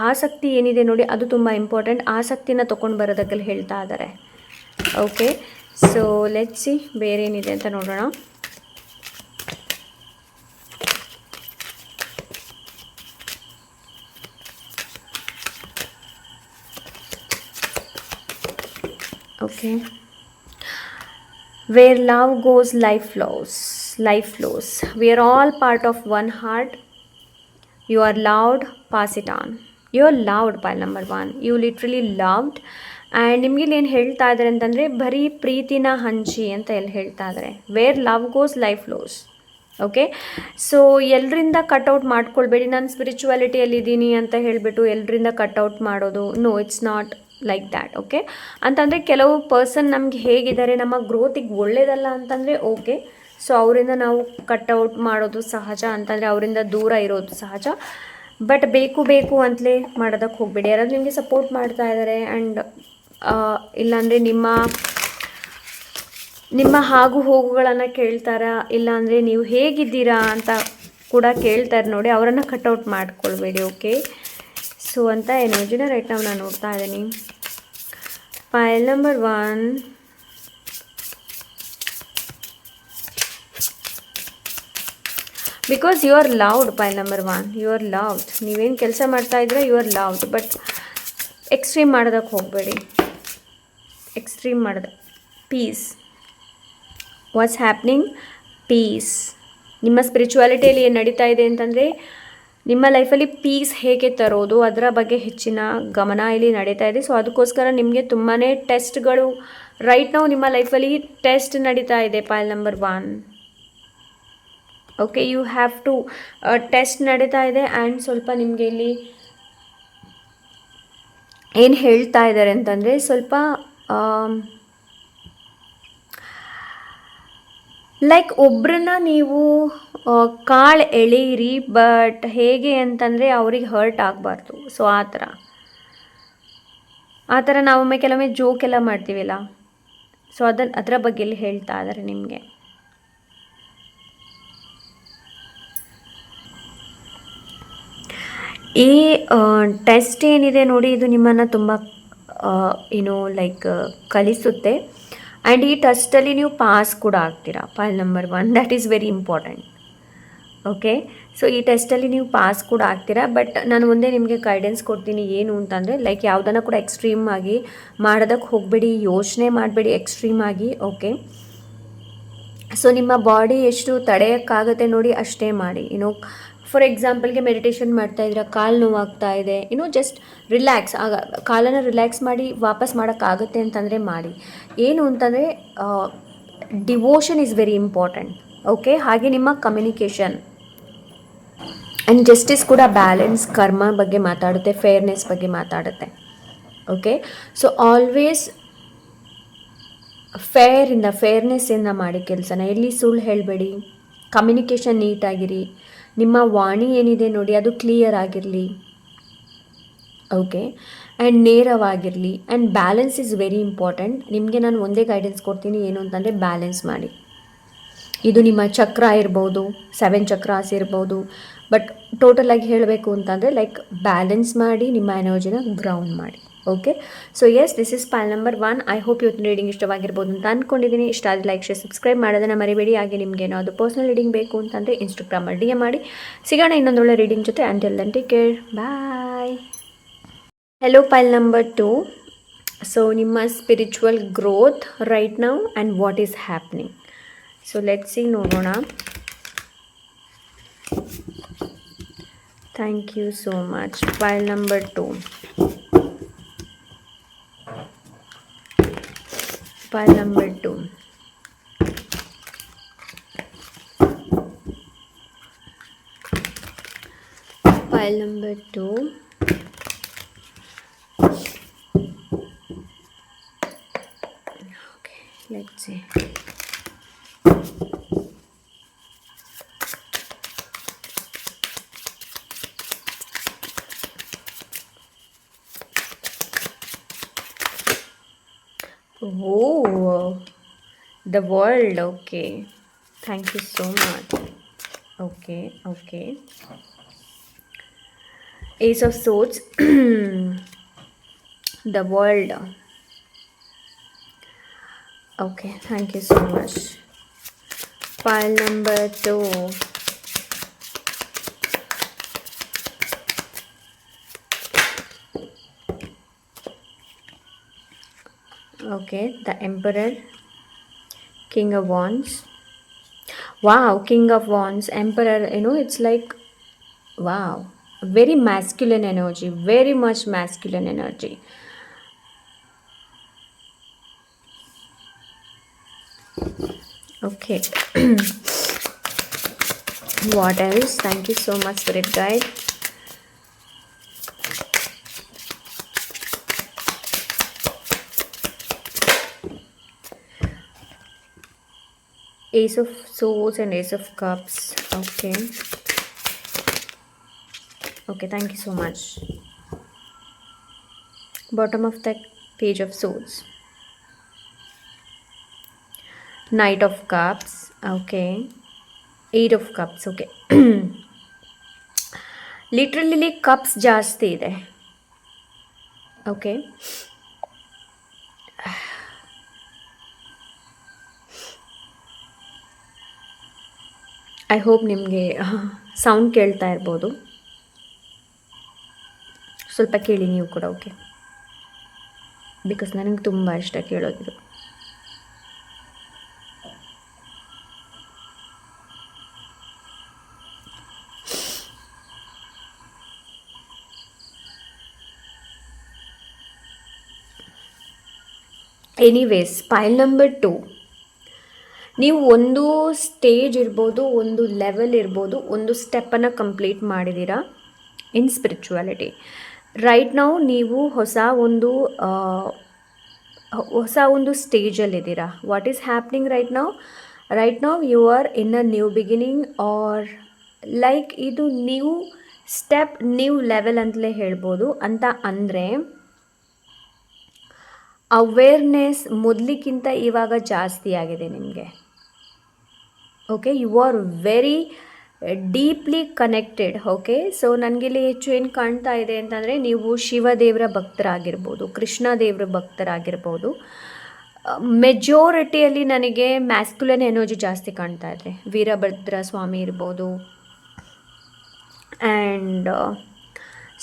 ಆಸಕ್ತಿ ಏನಿದೆ ನೋಡಿ, ಅದು ತುಂಬ ಇಂಪಾರ್ಟೆಂಟ್. ಆಸಕ್ತಿನ ತೊಗೊಂಡು ಬರೋದಕ್ಕೆ ಹೇಳ್ತಾ ಇದ್ದಾರೆ. ಓಕೆ, ಸೊ ಲೆಟ್ಸ್ ಸಿ ಬೇರೇನಿದೆ ಅಂತ ನೋಡೋಣ. Okay, where love goes, life flows. We are all part of one heart. You are loved, pass it on. You are loved, pile number 1. You literally loved. And ನಿಮಗೆ ಏನು ಹೇಳ್ತಾ ಇದ್ದಾರೆ ಅಂತಂದರೆ, ಬರೀ ಪ್ರೀತಿನ ಹಂಚಿ ಅಂತ ಎಲ್ಲಿ ಹೇಳ್ತಾ ಇದ್ದಾರೆ. Where love goes, life flows. Okay, so ಎಲ್ಲರಿಂದ ಕಟ್ಔಟ್ ಮಾಡ್ಕೊಳ್ಬೇಡಿ. ನಾನು ಸ್ಪಿರಿಚುವಾಲಿಟಿಯಲ್ಲಿದ್ದೀನಿ ಅಂತ ಹೇಳಿಬಿಟ್ಟು ಎಲ್ಲರಿಂದ ಕಟ್ಔಟ್ ಮಾಡೋದು, no, it's not like that. Okay, ಅಂತಂದರೆ ಕೆಲವು ಪರ್ಸನ್ ನಮಗೆ ಹೇಗಿದ್ದಾರೆ, ನಮ್ಮ ಗ್ರೋತಿಗೆ ಒಳ್ಳೇದಲ್ಲ ಅಂತಂದರೆ ಓಕೆ, ಸೊ ಅವರಿಂದ ನಾವು ಕಟ್ಔಟ್ ಮಾಡೋದು ಸಹಜ, ಅಂತಂದರೆ ಅವರಿಂದ ದೂರ ಇರೋದು ಸಹಜ. ಬಟ್ ಬೇಕು ಅಂತಲೇ ಮಾಡೋದಕ್ಕೆ ಹೋಗಬೇಡಿ. ಯಾರಾದರೂ ನಿಮಗೆ ಸಪೋರ್ಟ್ ಮಾಡ್ತಾ ಇದ್ದಾರೆ ಆ್ಯಂಡ್ ಇಲ್ಲಾಂದರೆ ನಿಮ್ಮ ಹಾಗು ಹೋಗುಗಳನ್ನು ಕೇಳ್ತಾರಾ, ಇಲ್ಲಾಂದರೆ ನೀವು ಹೇಗಿದ್ದೀರಾ ಅಂತ ಕೂಡ ಕೇಳ್ತಾರೆ ನೋಡಿ, ಅವರನ್ನು ಕಟ್ಔಟ್ ಮಾಡ್ಕೊಳ್ಬೇಡಿ. ಓಕೆ, ಸೊ ಅಂತ ಎನರ್ಜಿನ ರೈಟ್ ನಾವು ನಾನು ನೋಡ್ತಾ ಇದ್ದೀನಿ. Pile number 1, because you are loved. Pile number 1, you are loved. ನೀವೇನು ಕೆಲಸ ಮಾಡ್ತಾ ಇದ್ರೆ you are loved, but extreme ಮಾಡೋದಕ್ಕೆ ಹೋಗಬೇಡಿ. ಎಕ್ಸ್ಟ್ರೀಮ್ ಮಾಡಿದೆ. Peace, what's happening, peace. ನಿಮ್ಮ ಸ್ಪಿರಿಚುವಾಲಿಟಿಯಲ್ಲಿ ಏನು ನಡೀತಾ ಇದೆ ಅಂತಂದರೆ, ನಿಮ್ಮ ಲೈಫಲ್ಲಿ ಪೀಸ್ ಹೇಗೆ ತರೋದು ಅದರ ಬಗ್ಗೆ ಹೆಚ್ಚಿನ ಗಮನ ಇಲ್ಲಿ ನಡೀತಾ ಇದೆ. ಸೊ ಅದಕ್ಕೋಸ್ಕರ ನಿಮಗೆ ತುಂಬಾ ಟೆಸ್ಟ್ಗಳು ರೈಟ್ ನಾವು ನಿಮ್ಮ ಲೈಫಲ್ಲಿ ಟೆಸ್ಟ್ ನಡೀತಾ ಇದೆ. Pile number 1, okay, you have to test ನಡೀತಾ ಇದೆ. ಆ್ಯಂಡ್ ಸ್ವಲ್ಪ ನಿಮಗೆ ಇಲ್ಲಿ ಏನು ಹೇಳ್ತಾ ಇದ್ದಾರೆ ಅಂತಂದರೆ, ಸ್ವಲ್ಪ ಲೈಕ್ ಒಬ್ಬರನ್ನ ನೀವು ಕಾಳು ಎಳೀರಿ, ಬಟ್ ಹೇಗೆ ಅಂತಂದರೆ ಅವ್ರಿಗೆ ಹರ್ಟ್ ಆಗಬಾರ್ದು. ಸೊ ಆ ಥರ ನಾವೊಮ್ಮೆ ಕೆಲವೊಮ್ಮೆ ಜೋಕೆಲ್ಲ ಮಾಡ್ತೀವಲ್ಲ, ಸೊ ಅದರ ಬಗ್ಗೆ ಇಲ್ಲಿ ಹೇಳ್ತಾ ಇದ್ದಾರೆ ನಿಮಗೆ. ಈ ಟೆಸ್ಟ್ ಏನಿದೆ ನೋಡಿ, ಇದು ನಿಮ್ಮನ್ನು ತುಂಬ ಲೈಕ್ ಕಲಿಸುತ್ತೆ. ಆ್ಯಂಡ್ ಈ ಟೆಸ್ಟಲ್ಲಿ ನೀವು ಪಾಸ್ ಕೂಡ ಆಗ್ತೀರಾ. ಪೈಲ್ number 1, that is very important. Okay, so ಈ ಟೆಸ್ಟಲ್ಲಿ ನೀವು ಪಾಸ್ ಕೂಡ ಆಗ್ತೀರಾ. ಬಟ್ ನಾನು ಒಂದೇ ನಿಮಗೆ ಗೈಡೆನ್ಸ್ ಕೊಡ್ತೀನಿ, ಏನು ಅಂತಂದರೆ, ಲೈಕ್ ಯಾವುದನ್ನು ಕೂಡ ಎಕ್ಸ್ಟ್ರೀಮ್ ಆಗಿ ಮಾಡೋದಕ್ಕೆ ಹೋಗಬೇಡಿ, ಯೋಚನೆ ಮಾಡಬೇಡಿ ಎಕ್ಸ್ಟ್ರೀಮ್ ಆಗಿ. ಓಕೆ, ಸೊ ನಿಮ್ಮ ಬಾಡಿ ಎಷ್ಟು ತಡೆಯೋಕ್ಕಾಗುತ್ತೆ ನೋಡಿ ಅಷ್ಟೇ ಮಾಡಿ. ಫಾರ್ ಎಕ್ಸಾಂಪಲ್ಗೆ ಮೆಡಿಟೇಷನ್ ಮಾಡ್ತಾಯಿದ್ರೆ ಕಾಲು ನೋವಾಗ್ತಾ ಇದೆ, ಜಸ್ಟ್ ರಿಲ್ಯಾಕ್ಸ್ ಕಾಲನ್ನು ರಿಲ್ಯಾಕ್ಸ್ ಮಾಡಿ ವಾಪಸ್ ಮಾಡೋಕ್ಕಾಗುತ್ತೆ ಅಂತಂದರೆ ಮಾಡಿ. ಏನು ಅಂತಂದರೆ devotion is very important. Okay, ಹಾಗೆ ನಿಮ್ಮ ಕಮ್ಯುನಿಕೇಷನ್ ಆ್ಯಂಡ್ ಜಸ್ಟಿಸ್ ಕೂಡ, ಬ್ಯಾಲೆನ್ಸ್, ಕರ್ಮ ಬಗ್ಗೆ ಮಾತಾಡುತ್ತೆ, ಫೇರ್ನೆಸ್ ಬಗ್ಗೆ ಮಾತಾಡುತ್ತೆ. ಓಕೆ, ಸೊ ಆಲ್ವೇಸ್ ಫೇರ್ನೆಸ್ಸಿಂದ ಮಾಡಿ ಕೆಲಸನ. ಎಲ್ಲಿ ಸುಳ್ಳು ಹೇಳಬೇಡಿ, ಕಮ್ಯುನಿಕೇಷನ್ ನೀಟಾಗಿರಿ, ನಿಮ್ಮ ವಾಣಿ ಏನಿದೆ ನೋಡಿ ಅದು ಕ್ಲಿಯರ್ ಆಗಿರಲಿ, ಓಕೆ. ಆ್ಯಂಡ್ ನೇರವಾಗಿರಲಿ. And balance is very important. ನಿಮಗೆ ನಾನು ಒಂದೇ ಗೈಡೆನ್ಸ್ ಕೊಡ್ತೀನಿ, ಏನು ಅಂತಂದರೆ ಬ್ಯಾಲೆನ್ಸ್ ಮಾಡಿ. ಇದು ನಿಮ್ಮ ಚಕ್ರ ಇರ್ಬೋದು, 7 ಚಕ್ರಾಸ್ ಇರ್ಬೋದು, ಬಟ್ ಟೋಟಲಾಗಿ ಹೇಳಬೇಕು ಅಂತಂದರೆ ಲೈಕ್ ಬ್ಯಾಲೆನ್ಸ್ ಮಾಡಿ ನಿಮ್ಮ ಎನರ್ಜಿನ ಗ್ರೌಂಡ್ ಮಾಡಿ, okay. So yes, this is pile number 1. I hope ಇವತ್ತಿನ ರೀಡಿಂಗ್ ಇಷ್ಟವಾಗಿರ್ಬೋದು ಅಂತ ಅಂದ್ಕೊಂಡಿದ್ದೀನಿ. ಇಷ್ಟ ಆದರೆ ಲೈಕ್, ಶೇರ್, ಸಬ್ಸ್ಕ್ರೈಬ್ ಮಾಡೋದನ್ನು ಮರಿಬೇಡಿ. ಹಾಗೆ ನಿಮಗೆ ಏನಾದರೂ ಪರ್ಸ್ನಲ್ ರೀಡಿಂಗ್ ಬೇಕು ಅಂತಂದರೆ ಇನ್ಸ್ಟಾಗ್ರಾಮಲ್ಲಿ DM ಮಾಡಿ. ಸಿಗೋಣ ಇನ್ನೊಂದೊಳ್ಳೆ ರೀಡಿಂಗ್ ಜೊತೆ. Until then take care, bye. Hello pile number 2. So ನಿಮ್ಮ spiritual growth right now and what is happening. So let's see, ನೋಡೋಣ. Thank you so much. ಪೈಲ್ number 2. Pile number 2. Pile number 2. Okay, let's see. Oh, the world. Okay, thank you so much. Okay. Ace of Swords. The world. Okay, thank you so much. Pile number 2. Okay, the Emperor, King of Wands. Wow, King of Wands, Emperor, it's like, wow, very masculine energy, very much masculine energy. Okay. What else? Thank you so much, Spirit Guide. Ace of Swords and Ace of Cups. Okay, thank you so much. Bottom of the Page of Swords. Knight of Cups. Okay. 8 of Cups. Okay. Literally cups ಜಾಸ್ತಿ ಇದೆ. Okay. I hope ನಿಮಗೆ sound ಕೇಳ್ತಾ ಇರ್ಬೋದು, ಸ್ವಲ್ಪ ಕೇಳಿ ನೀವು ಕೂಡ, okay. Because ನನಗೆ ತುಂಬ ಇಷ್ಟ ಕೇಳೋದಿದು. Anyways, ಪೈಲ್ number 2. ನೀವು ಒಂದು ಸ್ಟೇಜ್ ಇರ್ಬೋದು, ಒಂದು ಲೆವೆಲ್ ಇರ್ಬೋದು, ಒಂದು ಸ್ಟೆಪ್ಪನ್ನು ಕಂಪ್ಲೀಟ್ ಮಾಡಿದ್ದೀರಾ ಇನ್ ಸ್ಪಿರಿಚುವಾಲಿಟಿ. ರೈಟ್ ನಾವು ನೀವು ಹೊಸ ಒಂದು ಸ್ಟೇಜಲ್ಲಿದ್ದೀರಾ. ವಾಟ್ ಈಸ್ ಹ್ಯಾಪ್ನಿಂಗ್ ರೈಟ್ ನಾವು you are in a new beginning, or like ಇದು ನ್ಯೂ ಸ್ಟೆಪ್, ನ್ಯೂ ಲೆವೆಲ್ ಅಂತಲೇ ಹೇಳ್ಬೋದು. ಅಂತ ಅಂದರೆ ಅವೇರ್ನೆಸ್ ಮೊದಲಿಗಿಂತ ಇವಾಗ ಜಾಸ್ತಿ ಆಗಿದೆ ನಿಮಗೆ. Okay, you are very deeply connected. Okay, so ನನಗಿಲ್ಲಿ ಹೆಚ್ಚು ಏನು ಕಾಣ್ತಾ ಇದೆ ಅಂತಂದರೆ, ನೀವು ಶಿವದೇವರ ಭಕ್ತರಾಗಿರ್ಬೋದು, ಕೃಷ್ಣ ದೇವರ ಭಕ್ತರಾಗಿರ್ಬೋದು. ಮೆಜಾರಿಟಿಯಲ್ಲಿ ನನಗೆ ಮ್ಯಾಸ್ಕ್ಯುಲನ್ ಎನರ್ಜಿ ಜಾಸ್ತಿ ಕಾಣ್ತಾ ಇದೆ. ವೀರಭದ್ರ ಸ್ವಾಮಿ ಇರ್ಬೋದು, ಆ್ಯಂಡ್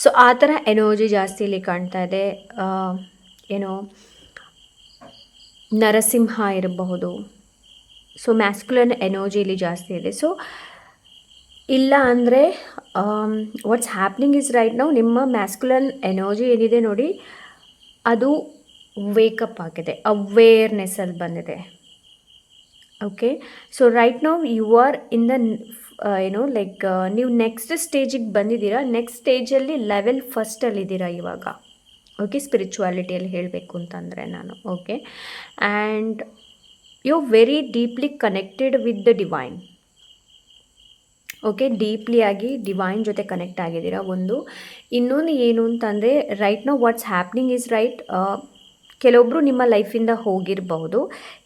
ಸೊ ಆ ಥರ ಎನರ್ಜಿ ಜಾಸ್ತಿ ಇಲ್ಲಿ ಕಾಣ್ತಾ ಇದೆ. ನರಸಿಂಹ ಇರಬಹುದು. ಸೊ ಮ್ಯಾಸ್ಕ್ಯುಲನ್ ಎನರ್ಜಿ ಇಲ್ಲಿ ಜಾಸ್ತಿ ಇದೆ. ಸೊ ಇಲ್ಲ ಅಂದರೆ ವಾಟ್ಸ್ ಹ್ಯಾಪ್ನಿಂಗ್ ಇಸ್ ರೈಟ್ ನಾವು ನಿಮ್ಮ ಮ್ಯಾಸ್ಕ್ಯುಲನ್ ಎನರ್ಜಿ ಏನಿದೆ ನೋಡಿ, ಅದು ವೇಕಪ್ ಆಗಿದೆ, ಅವೇರ್ನೆಸ್ಸಲ್ಲಿ ಬಂದಿದೆ. ಓಕೆ, ಸೊ ರೈಟ್ ನಾವು you are in the like ನೀವು ನೆಕ್ಸ್ಟ್ ಸ್ಟೇಜಿಗೆ ಬಂದಿದ್ದೀರಾ. ನೆಕ್ಸ್ಟ್ ಸ್ಟೇಜಲ್ಲಿ ಲೆವೆಲ್ ಫಸ್ಟಲ್ಲಿದ್ದೀರಾ ಇವಾಗ. ಓಕೆ, ಸ್ಪಿರಿಚುವಾಲಿಟಿಯಲ್ಲಿ ಹೇಳಬೇಕು ಅಂತಂದರೆ ನಾನು. Okay, and you very deeply connected with the divine. Okay, deeply ಆಗಿ ಡಿವೈನ್ ಜೊತೆ ಕನೆಕ್ಟ್ ಆಗಿದ್ದೀರಾ. ಒಂದು ಇನ್ನೊಂದು ಏನು ಅಂತಂದರೆ, right now what's happening is right, ಕೆಲವೊಬ್ಬರು ನಿಮ್ಮ ಲೈಫಿಂದ ಹೋಗಿರಬಹುದು,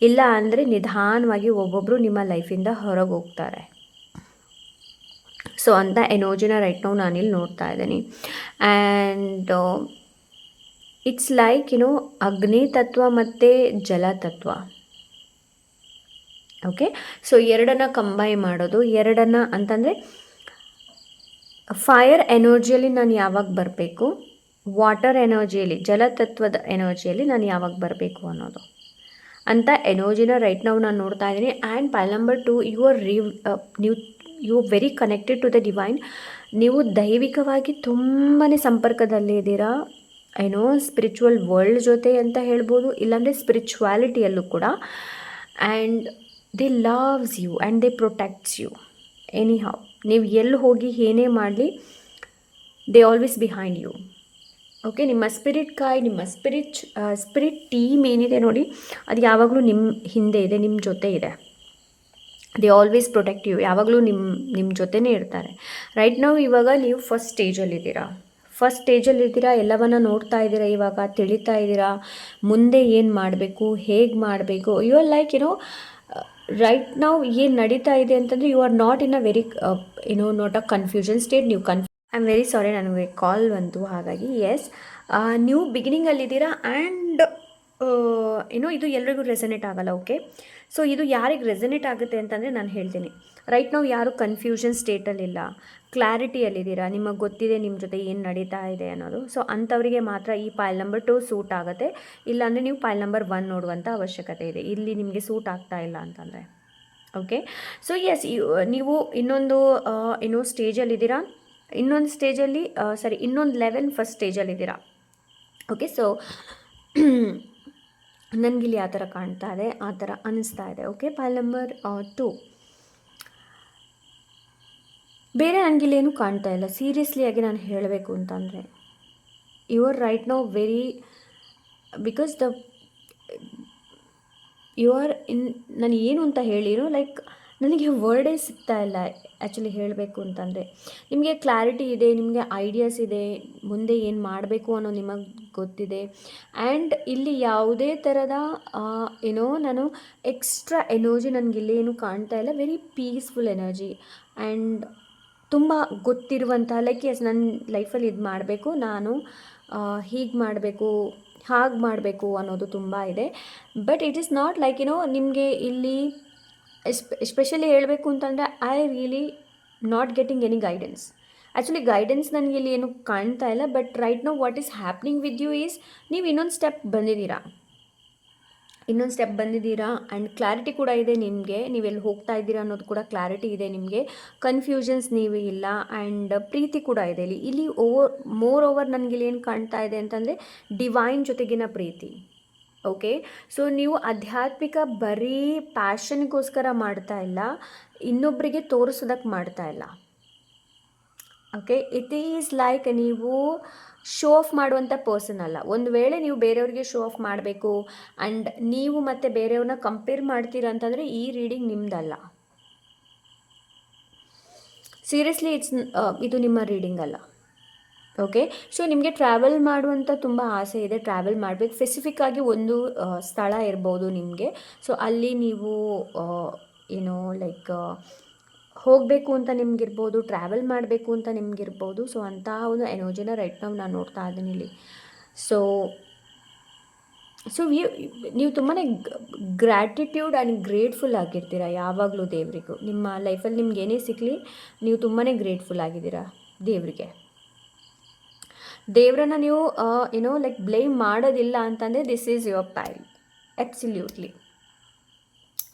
ಇಲ್ಲ ಅಂದರೆ ನಿಧಾನವಾಗಿ ಒಬ್ಬೊಬ್ಬರು ನಿಮ್ಮ ಲೈಫಿಂದ ಹೊರಗೆ ಹೋಗ್ತಾರೆ. ಸೊ ಅಂಥ ಎನರ್ಜಿನ ರೈಟ್ ನಾವು ನಾನಿಲ್ಲಿ ನೋಡ್ತಾ ಇದ್ದೀನಿ. ಆ್ಯಂಡ್ ಇಟ್ಸ್ ಲೈಕ್ ಅಗ್ನಿ ತತ್ವ ಮತ್ತು ಜಲ ತತ್ವ. ಓಕೆ, ಸೊ ಎರಡನ್ನು ಕಂಬೈನ್ ಮಾಡೋದು, ಎರಡನ್ನು ಅಂತಂದರೆ ಫೈರ್ ಎನರ್ಜಿಯಲ್ಲಿ ನಾನು ಯಾವಾಗ ಬರಬೇಕು, ವಾಟರ್ ಎನರ್ಜಿಯಲ್ಲಿ, ಜಲತತ್ವದ ಎನರ್ಜಿಯಲ್ಲಿ ನಾನು ಯಾವಾಗ ಬರಬೇಕು ಅನ್ನೋದು ಅಂತ ಎನರ್ಜಿನ ರೈಟ್ ನಾವು ನಾನು ನೋಡ್ತಾ ಇದ್ದೀನಿ. And pile number 2, you very connected to the divine. ನೀವು ದೈವಿಕವಾಗಿ ತುಂಬಾ ಸಂಪರ್ಕದಲ್ಲಿದ್ದೀರಾ, ಸ್ಪಿರಿಚುವಲ್ ವರ್ಲ್ಡ್ ಜೊತೆ ಅಂತ ಹೇಳ್ಬೋದು, ಇಲ್ಲಾಂದರೆ ಸ್ಪಿರಿಚುವಾಲಿಟಿಯಲ್ಲೂ ಕೂಡ. And they loves you and they protects you anyhow. ನೀವು ಎಲ್ಲಿ ಹೋಗಿ ಏನೇ ಮಾಡಲಿ, they always behind you. Okay, ನಿಮ್ಮ ಸ್ಪಿರಿಟ್ ಗೈಡ್, ನಿಮ್ಮ ಸ್ಪಿರಿಟ್ ಟೀಮ್ ಏನಿದೆ ನೋಡಿ, ಅದು ಯಾವಾಗಲೂ ನಿಮ್ಮ ಹಿಂದೆ ಇದೆ, ನಿಮ್ಮ ಜೊತೆ ಇದೆ. ದೇ ಆಲ್ವೇಸ್ ಪ್ರೊಟೆಕ್ಟ್ ಯು, ಯಾವಾಗಲೂ ನಿಮ್ಮ ಜೊತೆನೇ ಇರ್ತಾರೆ. ರೈಟ್ ನಾವು ಇವಾಗ ನೀವು ಫಸ್ಟ್ ಸ್ಟೇಜಲ್ಲಿದ್ದೀರಾ, ಎಲ್ಲವನ್ನ ನೋಡ್ತಾ ಇದ್ದೀರಾ, ಇವಾಗ ತಿಳಿತಾ ಇದ್ದೀರಾ ಮುಂದೆ ಏನು ಮಾಡಬೇಕು, ಹೇಗೆ ಮಾಡಬೇಕು. ಯು ಆರ್ ಲೈಕ್ ರೈಟ್ ನಾವು ಏನು ನಡೀತಾ ಇದೆ ಅಂತಂದರೆ, you are not in a very not a confusion state. ನೀವು ಐ ಆಮ್ ವೆರಿ ಸಾರಿ, ನನಗೆ ಕಾಲ್ ಬಂತು, ಹಾಗಾಗಿ ಎಸ್, ನೀವು ಬಿಗಿನಿಂಗಲ್ಲಿದ್ದೀರಾ. ಆ್ಯಂಡ್ ಇದು ಎಲ್ರಿಗೂ ರೆಸನೇಟ್ ಆಗಲ್ಲ. ಓಕೆ, ಸೊ ಇದು ಯಾರಿಗೆ ರೆಸನೇಟ್ ಆಗುತ್ತೆ ಅಂತಂದರೆ ನಾನು ಹೇಳ್ತೀನಿ. ರೈಟ್ ನಾವು ಯಾರು ಕನ್ಫ್ಯೂಷನ್ ಸ್ಟೇಟಲ್ಲಿಲ್ಲ, ಕ್ಲಾರಿಟಿಯಲ್ಲಿದ್ದೀರಾ, ನಿಮಗೆ ಗೊತ್ತಿದೆ ನಿಮ್ಮ ಜೊತೆ ಏನು ನಡೀತಾ ಇದೆ ಅನ್ನೋದು. ಸೊ ಅಂಥವರಿಗೆ ಮಾತ್ರ ಈ ಪೈಲ್ ನಂಬರ್ 2 ಸೂಟ್ ಆಗುತ್ತೆ. ಇಲ್ಲಾಂದರೆ ನೀವು ಪೈಲ್ ನಂಬರ್ 1 ನೋಡುವಂಥ ಅವಶ್ಯಕತೆ ಇದೆ, ಇಲ್ಲಿ ನಿಮಗೆ ಸೂಟ್ ಆಗ್ತಾ ಇಲ್ಲ ಅಂತಂದರೆ. ಓಕೆ, ಸೊ ಎಸ್, ನೀವು ಇನ್ನೊಂದು ಸ್ಟೇಜಲ್ಲಿದ್ದೀರಾ, ಇನ್ನೊಂದು ಲೆವೆಲ್ ಫಸ್ಟ್ ಸ್ಟೇಜಲ್ಲಿದ್ದೀರಾ. ಓಕೆ, ಸೊ ನನಗಿಲ್ಲಿ ಯಾವ ಥರ ಕಾಣ್ತಾ ಇದೆ, ಆ ಥರ ಅನ್ನಿಸ್ತಾ ಇದೆ. ಓಕೆ, ಪೈಲ್ ನಂಬರ್ 2 ಬೇರೆ ನನಗಿಲ್ಲೇನು ಕಾಣ್ತಾ ಇಲ್ಲ. ಸೀರಿಯಸ್ಲಿ ಆಗಿ ನಾನು ಹೇಳಬೇಕು ಅಂತಂದರೆ, you are right now very, because you are ನಾನು ಏನು ಅಂತ ಹೇಳಿರೋ, ಲೈಕ್ ನನಗೆ ವರ್ಡೇ ಸಿಗ್ತಾ ಇಲ್ಲ ಆ್ಯಕ್ಚುಲಿ ಹೇಳಬೇಕು ಅಂತಂದರೆ. ನಿಮಗೆ ಕ್ಲಾರಿಟಿ ಇದೆ, ನಿಮಗೆ ಐಡಿಯಾಸ್ ಇದೆ, ಮುಂದೆ ಏನು ಮಾಡಬೇಕು ಅನ್ನೋ ನಿಮಗೆ ಗೊತ್ತಿದೆ. ಆ್ಯಂಡ್ ಇಲ್ಲಿ ಯಾವುದೇ ಥರದ ನಾನು ಎಕ್ಸ್ಟ್ರಾ ಎನರ್ಜಿ ನನಗಿಲ್ಲಿ ಏನು ಕಾಣ್ತಾ ಇಲ್ಲ. ವೆರಿ ಪೀಸ್ಫುಲ್ ಎನರ್ಜಿ ಆ್ಯಂಡ್ ತುಂಬ ಗೊತ್ತಿರುವಂಥ, ಲೈಕ್ ಎಸ್ ನನ್ನ ಲೈಫಲ್ಲಿ ಇದು ಮಾಡಬೇಕು, ನಾನು ಹೀಗೆ ಮಾಡಬೇಕು, ಹಾಗೆ ಮಾಡಬೇಕು ಅನ್ನೋದು ತುಂಬ ಇದೆ. But it is not like ನಿಮಗೆ ಇಲ್ಲಿ ಎಸ್ಪೆಷಲಿ ಹೇಳಬೇಕು ಅಂತಂದರೆ, I really not getting any guidance. Actually guidance ನನಗೆ ಇಲ್ಲಿ ಏನು ಕಾಣ್ತಾ ಇಲ್ಲ. But right now what is happening with you is, ನೀವು ಇನ್ನೊಂದು ಸ್ಟೆಪ್ ಬಂದಿದ್ದೀರಾ ಆ್ಯಂಡ್ ಕ್ಲಾರಿಟಿ ಕೂಡ ಇದೆ ನಿಮಗೆ, ನೀವೆಲ್ಲಿ ಹೋಗ್ತಾ ಇದ್ದೀರಾ ಅನ್ನೋದು ಕೂಡ ಕ್ಲಾರಿಟಿ ಇದೆ ನಿಮಗೆ. ಕನ್ಫ್ಯೂಷನ್ಸ್ ನೀವು ಇಲ್ಲ. ಆ್ಯಂಡ್ ಪ್ರೀತಿ ಕೂಡ ಇದೆ ಇಲ್ಲಿ ಮೋರ್ ಓವರ್ ನನಗಿಲ್ಲಿ ಏನು ಕಾಣ್ತಾ ಇದೆ ಅಂತಂದರೆ, ಡಿವೈನ್ ಜೊತೆಗಿನ ಪ್ರೀತಿ. ಓಕೆ, ಸೊ ನೀವು ಆಧ್ಯಾತ್ಮಿಕ ಬರೀ ಪ್ಯಾಷನ್ಗೋಸ್ಕರ ಮಾಡ್ತಾ ಇಲ್ಲ, ಇನ್ನೊಬ್ಬರಿಗೆ ತೋರಿಸೋದಕ್ಕೆ ಮಾಡ್ತಾ ಇಲ್ಲ. ಓಕೆ, ಇಟ್ ಈಸ್ ಲೈಕ್ ನೀವು ಶೋ ಆಫ್ ಮಾಡುವಂಥ ಪರ್ಸನ್ ಅಲ್ಲ. ಒಂದು ವೇಳೆ ನೀವು ಬೇರೆಯವ್ರಿಗೆ ಶೋ ಆಫ್ ಮಾಡಬೇಕು ಆ್ಯಂಡ್ ನೀವು ಮತ್ತು ಬೇರೆಯವ್ರನ್ನ ಕಂಪೇರ್ ಮಾಡ್ತೀರಾ ಅಂತಂದರೆ, ಈ ರೀಡಿಂಗ್ ನಿಮ್ಮದಲ್ಲ. ಸೀರಿಯಸ್ಲಿ ಇದು ನಿಮ್ಮ ರೀಡಿಂಗ್ ಅಲ್ಲ. ಓಕೆ, ಸೊ ನಿಮಗೆ ಟ್ರಾವೆಲ್ ಮಾಡುವಂಥ ತುಂಬ ಆಸೆ ಇದೆ, ಟ್ರಾವೆಲ್ ಮಾಡಬೇಕು. ಸ್ಪೆಸಿಫಿಕ್ಕಾಗಿ ಒಂದು ಸ್ಥಳ ಇರ್ಬೋದು ನಿಮಗೆ. ಸೊ ಅಲ್ಲಿ ನೀವು ಲೈಕ್ ಹೋಗಬೇಕು ಅಂತ ನಿಮಗಿರ್ಬೋದು, ಟ್ರಾವೆಲ್ ಮಾಡಬೇಕು ಅಂತ ನಿಮಗಿರ್ಬೋದು. ಸೊ ಅಂತಹ ಒಂದು ಎನರ್ಜಿನ ರೈಟ್ ನಾವು ನಾನು ನೋಡ್ತಾ ಇದ್ದೀನಿ ಇಲ್ಲಿ. ಸೊ ನೀವು ತುಂಬಾ ಗ್ರ್ಯಾಟಿಟ್ಯೂಡ್ ಆ್ಯಂಡ್ ಗ್ರೇಟ್ಫುಲ್ ಆಗಿರ್ತೀರ ಯಾವಾಗಲೂ ದೇವರಿಗೂ. ನಿಮ್ಮ ಲೈಫಲ್ಲಿ ನಿಮ್ಗೆ ಏನೇ ಸಿಗಲಿ, ನೀವು ತುಂಬಾ ಗ್ರೇಟ್ಫುಲ್ ಆಗಿದ್ದೀರಾ ದೇವರಿಗೆ. ದೇವರನ್ನ ನೀವು ಲೈಕ್ ಬ್ಲೇಮ್ ಮಾಡೋದಿಲ್ಲ ಅಂತಂದರೆ, ದಿಸ್ ಈಸ್ ಯುವರ್ ಪೈಲ್. ಅಬ್ಸಲ್ಯೂಟ್ಲಿ.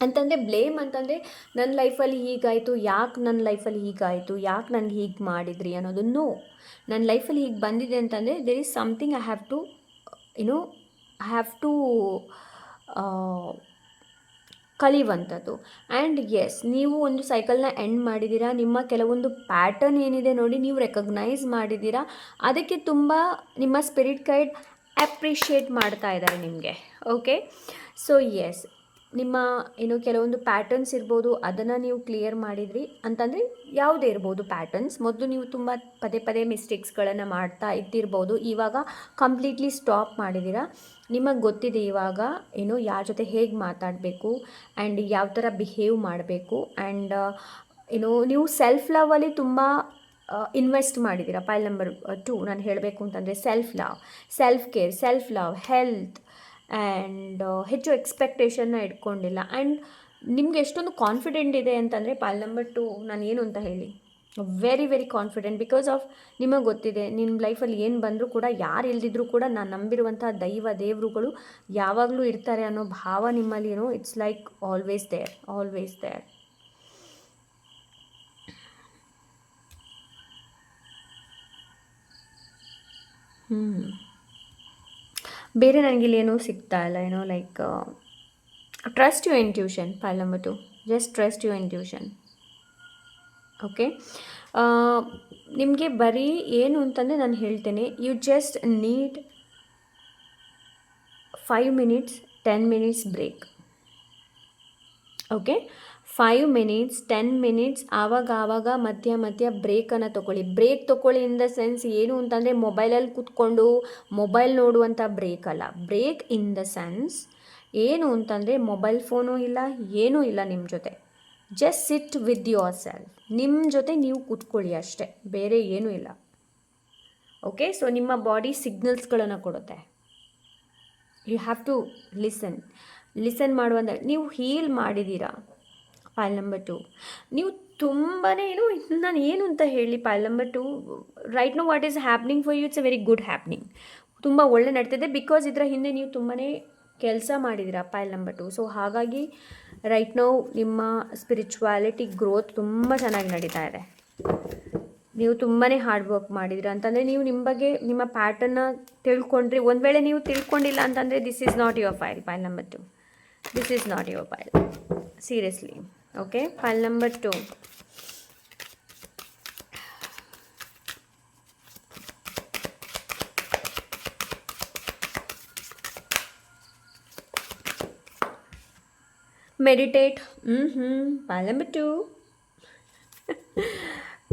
ಅಂತಂದರೆ ಬ್ಲೇಮ್ ಅಂತಂದರೆ, ನನ್ನ ಲೈಫಲ್ಲಿ ಹೀಗಾಯಿತು, ಯಾಕೆ ನನ್ನ ಲೈಫಲ್ಲಿ ಹೀಗಾಯಿತು, ಯಾಕೆ ನನಗೆ ಹೀಗೆ ಮಾಡಿದ್ರಿ ಅನ್ನೋದು. ನೋ, ನನ್ನ ಲೈಫಲ್ಲಿ ಹೀಗೆ ಬಂದಿದೆ ಅಂತಂದರೆ, there is something I have to ಕಲಿಯುವಂಥದ್ದು. ಆ್ಯಂಡ್ ಎಸ್, ನೀವು ಒಂದು ಸೈಕಲ್ನ ಎಂಡ್ ಮಾಡಿದ್ದೀರಾ. ನಿಮ್ಮ ಕೆಲವೊಂದು ಪ್ಯಾಟರ್ನ್ ಏನಿದೆ ನೋಡಿ, ನೀವು ರೆಕಗ್ನೈಸ್ ಮಾಡಿದ್ದೀರಾ. ಅದಕ್ಕೆ ತುಂಬ ನಿಮ್ಮ ಸ್ಪಿರಿಟ್ ಗೈಡ್ ಅಪ್ರಿಷಿಯೇಟ್ ಮಾಡ್ತಾ ಇದ್ದಾರೆ ನಿಮಗೆ. ಓಕೆ, ಸೊ ಎಸ್, ನಿಮ್ಮ ಏನು ಕೆಲವೊಂದು ಪ್ಯಾಟರ್ನ್ಸ್ ಇರ್ಬೋದು, ಅದನ್ನು ನೀವು ಕ್ಲಿಯರ್ ಮಾಡಿದ್ರಿ ಅಂತಂದರೆ ಯಾವುದೇ ಇರ್ಬೋದು ಪ್ಯಾಟರ್ನ್ಸ್. ಮೊದಲು ನೀವು ತುಂಬ ಪದೇ ಪದೇ ಮಿಸ್ಟೇಕ್ಸ್ಗಳನ್ನು ಮಾಡ್ತಾ ಇದ್ದಿರ್ಬೋದು, ಇವಾಗ ಕಂಪ್ಲೀಟ್ಲಿ ಸ್ಟಾಪ್ ಮಾಡಿದ್ದೀರಾ. ನಿಮಗೆ ಗೊತ್ತಿದೆ ಇವಾಗ ಏನು ಯಾರ ಜೊತೆ ಹೇಗೆ ಮಾತಾಡಬೇಕು ಆ್ಯಂಡ್ ಯಾವ ಥರ ಬಿಹೇವ್ ಮಾಡಬೇಕು. ಆ್ಯಂಡ್ ಏನು ನೀವು ಸೆಲ್ಫ್ ಲವಲ್ಲಿ ತುಂಬ ಇನ್ವೆಸ್ಟ್ ಮಾಡಿದ್ದೀರಾ. ಫೈಲ್ ನಂಬರ್ 2 ನಾನು ಹೇಳಬೇಕು ಅಂತಂದರೆ self love, self care, self love, health and ಹೆಚ್ಚು ಎಕ್ಸ್ಪೆಕ್ಟೇಷನ್ನ ಇಟ್ಕೊಂಡಿಲ್ಲ. ಆ್ಯಂಡ್ ನಿಮಗೆ ಎಷ್ಟೊಂದು ಕಾನ್ಫಿಡೆಂಟ್ ಇದೆ ಅಂತಂದರೆ ಫೈಲ್ ನಂಬರ್ 2 ನಾನು ಏನು ಅಂತ ಹೇಳಿ very very confident. Because of ನಿಮಗೆ ಗೊತ್ತಿದೆ ನಿಮ್ಮ ಲೈಫಲ್ಲಿ ಏನು ಬಂದರೂ ಕೂಡ, ಯಾರು ಇಲ್ದಿದ್ರೂ ಕೂಡ ನಾನು ನಂಬಿರುವಂಥ ದೇವರುಗಳು ಯಾವಾಗಲೂ ಇರ್ತಾರೆ ಅನ್ನೋ ಭಾವ ನಿಮ್ಮಲ್ಲಿ ಏನೋ it's like always there, always there. ಬೇರೆ ನನಗಿಲ್ಲಿ ಏನೂ ಸಿಗ್ತಾ ಇಲ್ಲ, ಏನೋ like trust your intuition. Pile number 2, just trust your intuition. Okay, ನಿಮಗೆ ಬರೀ ಏನು ಅಂತಂದರೆ ನಾನು ಹೇಳ್ತೇನೆ, you just need 5 minutes 10 minutes break. Okay, 5 minutes 10 minutes ಆವಾಗ ಮಧ್ಯ ಬ್ರೇಕನ್ನು ತೊಗೊಳ್ಳಿ. ಬ್ರೇಕ್ ತೊಗೊಳ್ಳಿ ಇನ್ ದ ಸೆನ್ಸ್ ಏನು ಅಂತಂದರೆ ಮೊಬೈಲಲ್ಲಿ ಕೂತ್ಕೊಂಡು ಮೊಬೈಲ್ ನೋಡುವಂಥ ಬ್ರೇಕ್ ಅಲ್ಲ. ಬ್ರೇಕ್ ಇನ್ ದ ಸೆನ್ಸ್ ಏನು ಅಂತಂದರೆ ಮೊಬೈಲ್ ಫೋನು ಇಲ್ಲ, ಏನೂ ಇಲ್ಲ ನಿಮ್ಮ ಜೊತೆ. Just sit with yourself, ನಿಮ್ಮ ಜೊತೆ ನೀವು ಕೂತ್ಕೊಳ್ಳಿ ಅಷ್ಟೇ, ಬೇರೆ ಏನೂ ಇಲ್ಲ. ಓಕೆ, ಸೊ ನಿಮ್ಮ ಬಾಡಿ ಸಿಗ್ನಲ್ಸ್ಗಳನ್ನು ಕೊಡುತ್ತೆ. ಯು ಹ್ಯಾವ್ ಟು ಲಿಸನ್ ಮಾಡುವಂಥ ನೀವು ಹೀಲ್ ಮಾಡಿದ್ದೀರಾ. ಫೈಲ್ ನಂಬರ್ 2 ನೀವು ತುಂಬಾ ನಾನು ಏನು ಅಂತ ಹೇಳಿ, pile number 2 right know what is happening for you, it's a very good happening. ತುಂಬ ಒಳ್ಳೆ ನಡೀತಿದೆ ಬಿಕಾಸ್ ಇದರ ಹಿಂದೆ ನೀವು ತುಂಬಾ ಕೆಲಸ ಮಾಡಿದ್ದೀರಾ ಫೈಲ್ ನಂಬರ್ 2. ಸೊ ಹಾಗಾಗಿ ರೈಟ್ ನೌ ನಿಮ್ಮ ಸ್ಪಿರಿಚುವಾಲಿಟಿ ಗ್ರೋತ್ ತುಂಬ ಚೆನ್ನಾಗಿ ನಡೀತಾ ಇದೆ. ನೀವು ತುಂಬಾ ಹಾರ್ಡ್ ವರ್ಕ್ ಮಾಡಿದ್ದೀರಾ ಅಂತಂದರೆ ನೀವು ನಿಮ್ಮ ಬಗ್ಗೆ ನಿಮ್ಮ ಪ್ಯಾಟರ್ನ ತಿಳ್ಕೊಂಡ್ರಿ. ಒಂದು ವೇಳೆ ನೀವು ತಿಳ್ಕೊಂಡಿಲ್ಲ ಅಂತಂದರೆ this is not your file number 2. This is not your file, seriously. Okay, file number 2. Meditate. File number 2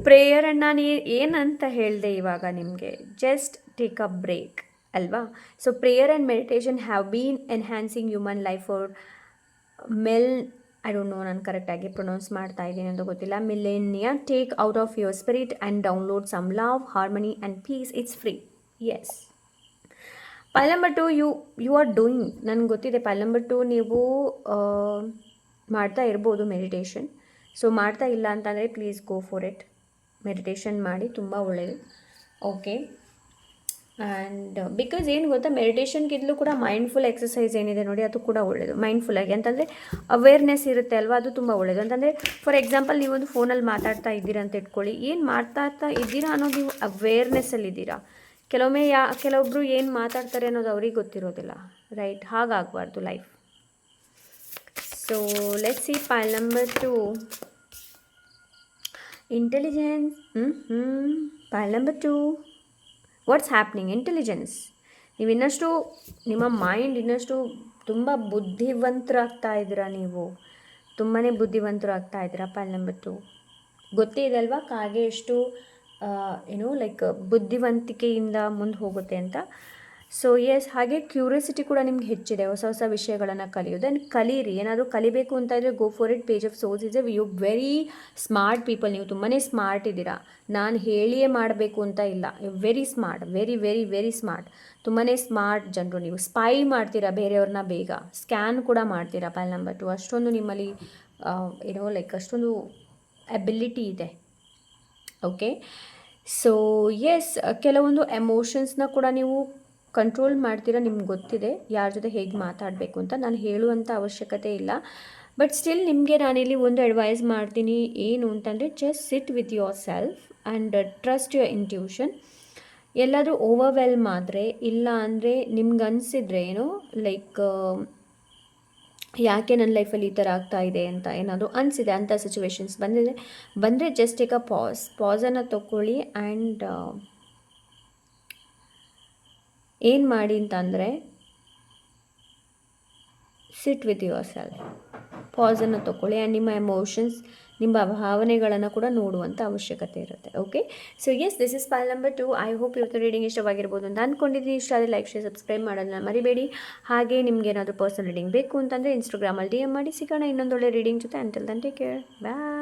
prayer. ಅನ್ನು ನಾನು ಏನಂತ ಹೇಳಿದೆ ಇವಾಗ ನಿಮಗೆ, ಜಸ್ಟ್ ಟೇಕ್ ಅ ಬ್ರೇಕ್ ಅಲ್ವಾ. So prayer and meditation have been enhancing human life for I don't know ನಾನು ಕರೆಕ್ಟಾಗಿ pronounce ಮಾಡ್ತಾ ಇದ್ದೀನಿ ಅಂತ ಗೊತ್ತಿಲ್ಲ. Millennia. Take out of your spirit and download some love, harmony and piece. It's free. Yes. Pile number 2 you are doing. ನನಗೆ ಗೊತ್ತಿದೆ file number 2 ನೀವು ಮಾಡ್ತಾ ಇರ್ಬೋದು ಮೆಡಿಟೇಷನ್. ಸೊ ಮಾಡ್ತಾ ಇಲ್ಲ ಅಂತಂದರೆ please go for it. Meditation ಮಾಡಿ, ತುಂಬ ಒಳ್ಳೆಯದು. ಓಕೆ, ಆ್ಯಂಡ್ ಬಿಕಾಸ್ ಏನು ಗೊತ್ತಾ, ಮೆಡಿಟೇಷನ್ಗಿಂತಲೂ ಕೂಡ ಮೈಂಡ್ಫುಲ್ ಎಕ್ಸಸೈಸ್ ಏನಿದೆ ನೋಡಿ, ಅದು ಕೂಡ ಒಳ್ಳೆಯದು. ಮೈಂಡ್ಫುಲ್ಲಾಗಿ ಅಂತಂದರೆ ಅವೇರ್ನೆಸ್ ಇರುತ್ತೆ ಅಲ್ವಾ, ಅದು ತುಂಬ ಒಳ್ಳೆಯದು. ಅಂತಂದರೆ ಫಾರ್ ಎಕ್ಸಾಂಪಲ್ ನೀವೊಂದು ಫೋನಲ್ಲಿ ಮಾತಾಡ್ತಾ ಇದ್ದೀರಾ ಅಂತ ಇಟ್ಕೊಳ್ಳಿ, ಏನು ಮಾತಾಡ್ತಾ ಇದ್ದೀರಾ ಅನ್ನೋದು ನೀವು ಅವೇರ್ನೆಸ್ಸಲ್ಲಿದ್ದೀರಾ. ಕೆಲವೊಬ್ಬರು ಏನು ಮಾತಾಡ್ತಾರೆ ಅನ್ನೋದು ಅವ್ರಿಗೆ ಗೊತ್ತಿರೋದಿಲ್ಲ, ರೈಟ್? ಹಾಗಾಗಬಾರ್ದು life. So let's see file number 2. Intelligence. File number 2. What's happening? Intelligence. ನೀವು ಇನ್ನಷ್ಟು ನಿಮ್ಮ ಮೈಂಡ್ ಇನ್ನಷ್ಟು ತುಂಬ ಬುದ್ಧಿವಂತರಾಗ್ತಾ ಇದ್ದೀರಾ. ನೀವು ತುಂಬಾ ಬುದ್ಧಿವಂತರು ಆಗ್ತಾ ಇದ್ದೀರಾ. ಫೈಲ್ ನಂಬರ್ 2 ಗೊತ್ತೇ ಇದೆ ಅಲ್ವಾ, ಕಾಗೆ ಎಷ್ಟು ಏನೋ ಲೈಕ್ ಬುದ್ಧಿವಂತಿಕೆಯಿಂದ ಮುಂದೆ ಹೋಗುತ್ತೆ ಅಂತ. ಸೊ ಎಸ್, ಹಾಗೆ ಕ್ಯೂರಿಯಾಸಿಟಿ ಕೂಡ ನಿಮ್ಗೆ ಹೆಚ್ಚಿದೆ, ಹೊಸ ಹೊಸ ವಿಷಯಗಳನ್ನು ಕಲಿಯೋದು. ಆ್ಯಂಡ್ ಕಲೀರಿ. ಏನಾದರೂ ಕಲಿಬೇಕು ಅಂತ ಇದ್ದರೆ go for it. Page of souls is a you very smart people. ನೀವು ತುಂಬಾ ಸ್ಮಾರ್ಟ್ ಇದ್ದೀರಾ. ನಾನು ಹೇಳಿಯೇ ಮಾಡಬೇಕು ಅಂತ ಇಲ್ಲ. You very smart, very very very smart. ತುಂಬಾ ಸ್ಮಾರ್ಟ್ ಜನರು ನೀವು. ಸ್ಪೈ ಮಾಡ್ತೀರಾ ಬೇರೆಯವ್ರನ್ನ, ಬೇಗ ಸ್ಕ್ಯಾನ್ ಕೂಡ ಮಾಡ್ತೀರಾ. ಫೈಲ್ ನಂಬರ್ 2 ಅಷ್ಟೊಂದು ನಿಮ್ಮಲ್ಲಿ ಏನೋ ಲೈಕ್ ಅಷ್ಟೊಂದು ಎಬಿಲಿಟಿ ಇದೆ. ಓಕೆ, ಸೊ ಎಸ್, ಕೆಲವೊಂದು ಎಮೋಷನ್ಸ್ನ ಕೂಡ ನೀವು ಕಂಟ್ರೋಲ್ ಮಾಡ್ತೀರಾ. ನಿಮ್ಗೆ ಗೊತ್ತಿದೆ ಯಾರ ಜೊತೆ ಹೇಗೆ ಮಾತಾಡಬೇಕು ಅಂತ. ನಾನು ಹೇಳುವಂಥ ಅವಶ್ಯಕತೆ ಇಲ್ಲ. ಬಟ್ ಸ್ಟಿಲ್ ನಿಮಗೆ ನಾನಿಲ್ಲಿ ಒಂದು ಅಡ್ವೈಸ್ ಮಾಡ್ತೀನಿ. ಏನು ಅಂತಂದರೆ just sit with your self and trust your intuition. ಎಲ್ಲಾದರೂ ಓವರ್ವೆಲ್ಮ್ ಆದರೆ, ಇಲ್ಲ ಅಂದರೆ ನಿಮ್ಗೆ ಅನಿಸಿದ್ರೆ ಏನೋ ಲೈಕ್ ಯಾಕೆ ನನ್ನ ಲೈಫಲ್ಲಿ ಈ ಥರ ಆಗ್ತಾ ಇದೆ ಅಂತ ಏನಾದರೂ ಅನಿಸಿದೆ, ಅಂಥ ಸಿಚುವೇಶನ್ಸ್ ಬಂದರೆ ಜಸ್ಟ್ ಟೇಕ್ ಅ ಪಾಸನ್ನು ತೊಗೊಳ್ಳಿ. ಆ್ಯಂಡ್ ಏನು ಮಾಡಿ ಅಂತಂದರೆ ಸಿಟ್ ವಿತ್ ಯುವರ್ ಸೆಲ್ಫ್, ಪಾಸನ್ನು ತೊಗೊಳ್ಳಿ ಆ್ಯಂಡ್ ನಿಮ್ಮ ಎಮೋಷನ್ಸ್, ನಿಮ್ಮ ಭಾವನೆಗಳನ್ನು ಕೂಡ ನೋಡುವಂಥ ಅವಶ್ಯಕತೆ ಇರುತ್ತೆ. Okay, so yes, this is pile number 2. I hope ಇವತ್ತು ರೀಡಿಂಗ್ ಇಷ್ಟವಾಗಿರ್ಬೋದು ಅಂತ ಅಂದ್ಕೊಂಡಿದ್ದೀನಿ. ಇಷ್ಟ ಆದರೆ ಲೈಕ್, ಶೇರ್, ಸಬ್ಸ್ಕ್ರೈಬ್ ಮಾಡೋದನ್ನ ಮರಿಬೇಡಿ. ಹಾಗೆ ನಿಮ್ಗೆ ಏನಾದರೂ ಪರ್ಸನಲ್ ರೀಡಿಂಗ್ ಬೇಕು ಅಂತಂದರೆ ಇನ್ಸ್ಟಾಗ್ರಾಮಲ್ಲಿ DM ಮಾಡಿ. ಸಿಗೋಣ ಇನ್ನೊಂದೊಳ್ಳೆ ರೀಡಿಂಗ್ ಜೊತೆ. ಅಂಟಿಲ್ ದೆನ್ ಟೇಕ್ ಕೇರ್, ಬಾಯ್.